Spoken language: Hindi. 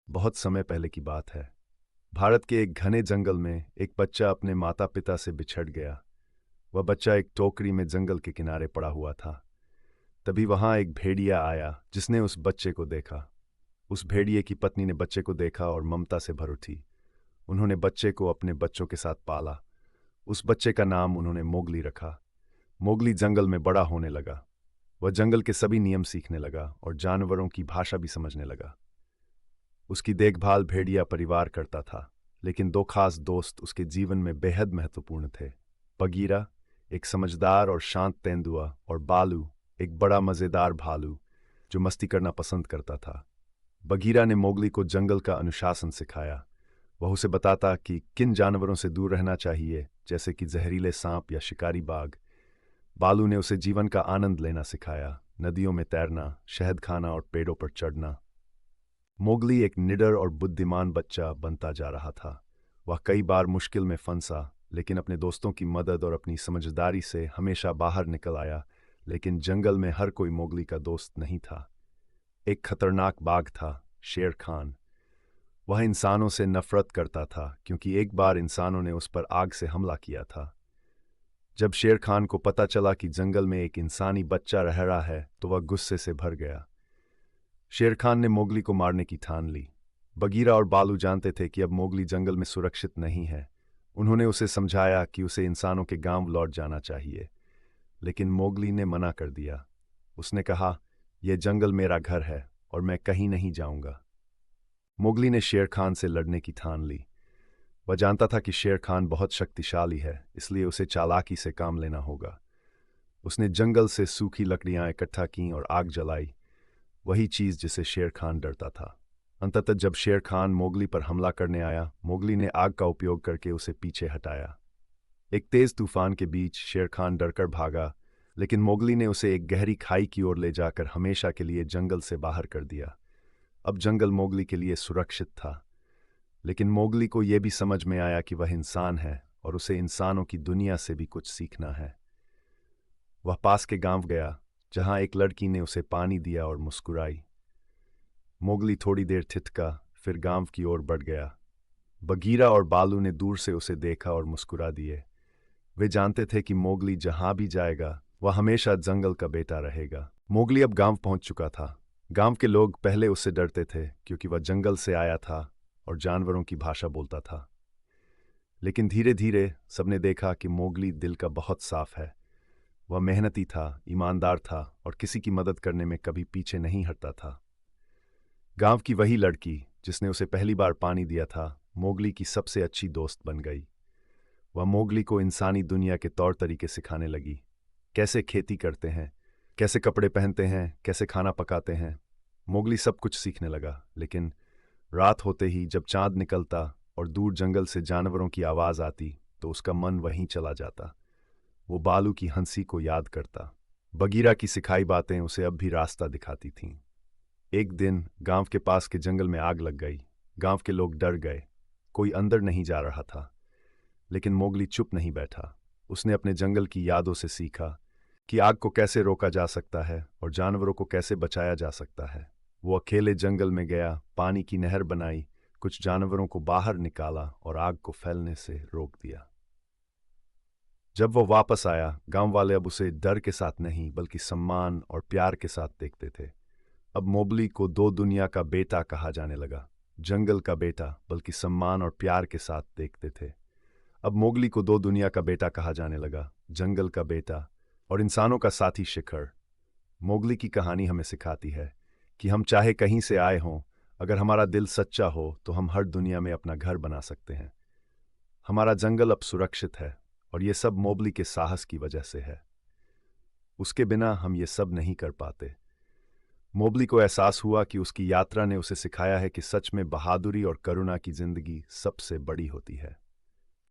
बहुत समय पहले की बात है। भारत के एक घने जंगल में एक बच्चा अपने माता पिता से बिछड़ गया। वह बच्चा एक टोकरी में जंगल के किनारे पड़ा हुआ था। तभी वहां एक भेड़िया आया जिसने उस बच्चे को देखा। उस भेड़िए की पत्नी ने बच्चे को देखा और ममता से भर उठी। उन्होंने बच्चे को अपने बच्चों के साथ पाला। उस बच्चे का नाम उन्होंने मोगली रखा। मोगली जंगल में बड़ा होने लगा। वह जंगल के सभी नियम सीखने लगा और जानवरों की भाषा भी समझने लगा। उसकी देखभाल भेड़िया परिवार करता था, लेकिन दो खास दोस्त उसके जीवन में बेहद महत्वपूर्ण थे। बगीरा, एक समझदार और शांत तेंदुआ, और बालू, एक बड़ा मजेदार भालू जो मस्ती करना पसंद करता था। बगीरा ने मोगली को जंगल का अनुशासन सिखाया। वह उसे बताता कि किन जानवरों से दूर रहना चाहिए, जैसे कि जहरीले सांप या शिकारी बाघ। बालू ने उसे जीवन का आनंद लेना सिखाया, नदियों में तैरना, शहद खाना और पेड़ों पर चढ़ना। मोगली एक निडर और बुद्धिमान बच्चा बनता जा रहा था। वह कई बार मुश्किल में फंसा, लेकिन अपने दोस्तों की मदद और अपनी समझदारी से हमेशा बाहर निकल आया। लेकिन जंगल में हर कोई मोगली का दोस्त नहीं था। एक खतरनाक बाघ था, शेर खान। वह इंसानों से नफरत करता था क्योंकि एक बार इंसानों ने उस पर आग से हमला किया था। जब शेर खान को पता चला कि जंगल में एक इंसानी बच्चा रह रहा है, तो वह गुस्से से भर गया। शेर खान ने मोगली को मारने की ठान ली। बगीरा और बालू जानते थे कि अब मोगली जंगल में सुरक्षित नहीं है। उन्होंने उसे समझाया कि उसे इंसानों के गांव लौट जाना चाहिए, लेकिन मोगली ने मना कर दिया। उसने कहा, यह जंगल मेरा घर है और मैं कहीं नहीं जाऊंगा। मोगली ने शेर खान से लड़ने की ठान ली। वह जानता था कि शेर खान बहुत शक्तिशाली है, इसलिए उसे चालाकी से काम लेना होगा। उसने जंगल से सूखी लकड़ियां इकट्ठा कीं और आग जलाई, वही चीज जिसे शेर खान डरता था। अंततः जब शेर खान मोगली पर हमला करने आया, मोगली ने आग का उपयोग करके उसे पीछे हटाया। एक तेज तूफान के बीच शेर खान डरकर भागा, लेकिन मोगली ने उसे एक गहरी खाई की ओर ले जाकर हमेशा के लिए जंगल से बाहर कर दिया। अब जंगल मोगली के लिए सुरक्षित था, लेकिन मोगली को यह भी समझ में आया कि वह इंसान है और उसे इंसानों की दुनिया से भी कुछ सीखना है। वह पास के गांव गया, जहां एक लड़की ने उसे पानी दिया और मुस्कुराई। मोगली थोड़ी देर ठिठका, फिर गांव की ओर बढ़ गया। बगीरा और बालू ने दूर से उसे देखा और मुस्कुरा दिए। वे जानते थे कि मोगली जहां भी जाएगा, वह हमेशा जंगल का बेटा रहेगा। मोगली अब गांव पहुंच चुका था। गांव के लोग पहले उससे डरते थे क्योंकि वह जंगल से आया था और जानवरों की भाषा बोलता था। लेकिन धीरे धीरे सबने देखा कि मोगली दिल का बहुत साफ है। वह मेहनती था, ईमानदार था और किसी की मदद करने में कभी पीछे नहीं हटता था। गांव की वही लड़की जिसने उसे पहली बार पानी दिया था, मोगली की सबसे अच्छी दोस्त बन गई। वह मोगली को इंसानी दुनिया के तौर तरीके सिखाने लगी। कैसे खेती करते हैं, कैसे कपड़े पहनते हैं, कैसे खाना पकाते हैं। मोगली सब कुछ सीखने लगा, लेकिन रात होते ही जब चांद निकलता और दूर जंगल से जानवरों की आवाज आती, तो उसका मन वहीं चला जाता। वो बालू की हंसी को याद करता। बगीरा की सिखाई बातें उसे अब भी रास्ता दिखाती थीं। एक दिन गांव के पास के जंगल में आग लग गई। गांव के लोग डर गए। कोई अंदर नहीं जा रहा था, लेकिन मोगली चुप नहीं बैठा। उसने अपने जंगल की यादों से सीखा कि आग को कैसे रोका जा सकता है और जानवरों को कैसे बचाया जा सकता है। वो अकेले जंगल में गया, पानी की नहर बनाई, कुछ जानवरों को बाहर निकाला और आग को फैलने से रोक दिया। जब वो वापस आया, गांव वाले अब उसे डर के साथ नहीं बल्कि सम्मान और प्यार के साथ देखते थे। अब मोगली को दो दुनिया का बेटा कहा जाने लगा। जंगल का बेटा बल्कि सम्मान और प्यार के साथ देखते थे। अब मोगली को दो दुनिया का बेटा कहा जाने लगा, जंगल का बेटा और इंसानों का साथी शिखर। मोगली की कहानी हमें सिखाती है कि हम चाहे कहीं से आए हों, अगर हमारा दिल सच्चा हो तो हम हर दुनिया में अपना घर बना सकते हैं। हमारा जंगल अब सुरक्षित है और ये सब मोगली के साहस की वजह से है। उसके बिना हम ये सब नहीं कर पाते। मोगली को एहसास हुआ कि उसकी यात्रा ने उसे सिखाया है कि सच में बहादुरी और करुणा की जिंदगी सबसे बड़ी होती है।